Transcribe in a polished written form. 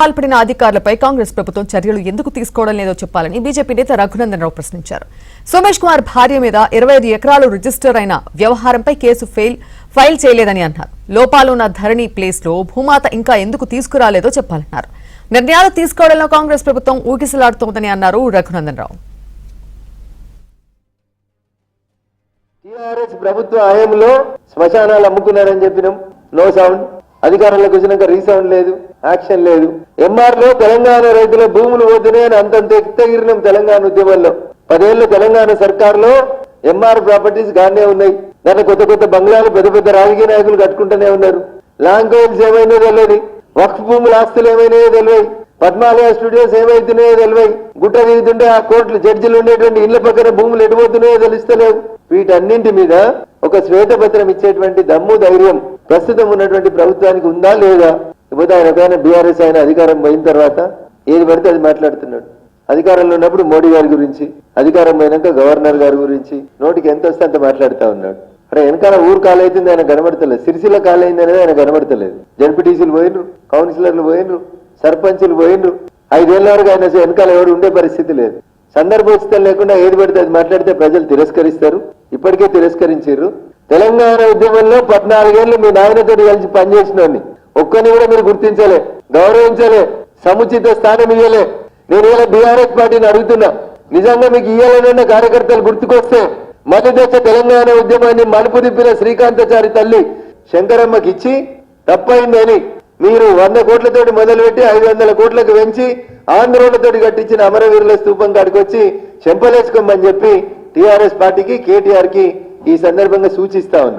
పాల్పడిన అధికారులపై కాంగ్రెస్ ప్రభుత్వం చర్యలు ఎందుకు తీసుకోవడం లేదో చెప్పాలని బీజేపీ నేత రఘునందన్ రావు ప్రశ్నించారు. సోమేష్ కుమార్ భార్య మీద 25 ఎకరాలు రిజిస్టర్ అయిన వ్యవహారంపై కేసు ఫైల్ చేయలేదని అన్నారు. లోపాలున్న ధరణి ప్లేస్ లో భూమాత ఇంకా ఎందుకు తీసుకురాలేదో చెప్పాలన్నారు. నిర్ణయాలు తీసుకోవడంలో కాంగ్రెస్ ప్రభుత్వం ఊగిసలాడుతోందని అన్నారు రఘునందన్ రావు. టీఆర్ఎస్ ప్రభుత్వ హయాంలో శ్మశానాలు అమ్ముకున్నారని చెప్పినాం. No sound. అధికారంలోకి వచ్చినాక రీసౌండ్ లేదు, యాక్షన్ లేదు. ఎంఆర్ లో తెలంగాణ రైతుల భూములు పోతున్నాయని అంతంత ఎత్తగిరినాం తెలంగాణ ఉద్యమంలో. 10 ఏళ్ల తెలంగాణ సర్కార్లో ఎంఆర్ ప్రాపర్టీస్ గానే ఉన్నాయి. దాంట్లో కొత్త కొత్త బంగ్లాలు పెద్ద పెద్ద రాజకీయ నాయకులు కట్టుకుంటూనే ఉన్నారు. లాంగ్ కోయిల్స్ ఏమైనా తెలియదు, వక్ఫ్ భూముల ఆస్తులు ఏమైనాయో తెలియదు, పద్మాలయ స్టూడియోస్ ఏమైతున్నాయో తెలియదు, గుట్ట దిగుతుంటే ఆ కోర్టులు జడ్జిలు ఉండేటువంటి ఇళ్ల పక్కన భూములు ఎటుపోతున్నాయో తెలుస్తలేవు. వీటన్నింటి మీద ఒక శ్వేతపత్రం ఇచ్చేటువంటి దమ్ము ధైర్యం ప్రస్తుతం ఉన్నటువంటి ప్రభుత్వానికి ఉందా లేదా? ఇకపోతే ఆయన బీఆర్ఎస్ ఆయన అధికారం పోయిన తర్వాత ఏది పడితే అది మాట్లాడుతున్నాడు. అధికారంలో ఉన్నప్పుడు మోడీ గారి గురించి, అధికారం పోయినాక గవర్నర్ గారి గురించి నోటికి ఎంత వస్తే అంత మాట్లాడుతూ ఉన్నాడు. అరే వెనకాల ఊరు కాలైతుంది ఆయన కనబడతలేదు, సిరిసిల్ల కాలైంది అనేది ఆయన కనబడతలేదు. జడ్పీటీసీలు పోయినరు, కౌన్సిలర్లు పోయినరు, సర్పంచులు పోయినరు. 5 ఏళ్ల వరకు ఆయన వెనకాల ఎవరు ఉండే పరిస్థితి లేదు. సందర్భోచితం లేకుండా ఏది పడితే అది మాట్లాడితే ప్రజలు తిరస్కరిస్తారు. ఇప్పటికే తిరస్కరించారు. తెలంగాణ ఉద్యమంలో 14 ఏళ్లు మీ నాయనతో కలిసి పనిచేసినోని ఒక్కని కూడా మీరు గుర్తించలే, గౌరవించలే, సముచిత స్థానం ఇయ్యలే. నేను ఇలా బీఆర్ఎస్ పార్టీని అడుగుతున్నా, నిజంగా మీకు ఇయ్యాలన్న కార్యకర్తలు గుర్తుకొస్తే మొదటి దశ తెలంగాణ ఉద్యమాన్ని మలుపు తిప్పిన శ్రీకాంతాచారి తల్లి శంకరమ్మకి ఇచ్చి తప్పైందని మీరు 100 కోట్లతోటి మొదలుపెట్టి 500 కోట్లకు పెంచి ఆంధ్రోళ్లతోటి కట్టించిన అమరవీరుల స్తూపం కాడికి వచ్చి చెంపలేసుకోమని చెప్పి టీఆర్ఎస్ పార్టీకి, కేటీఆర్ కి ఈ సందర్భంగా సూచిస్తా ఉన్నా.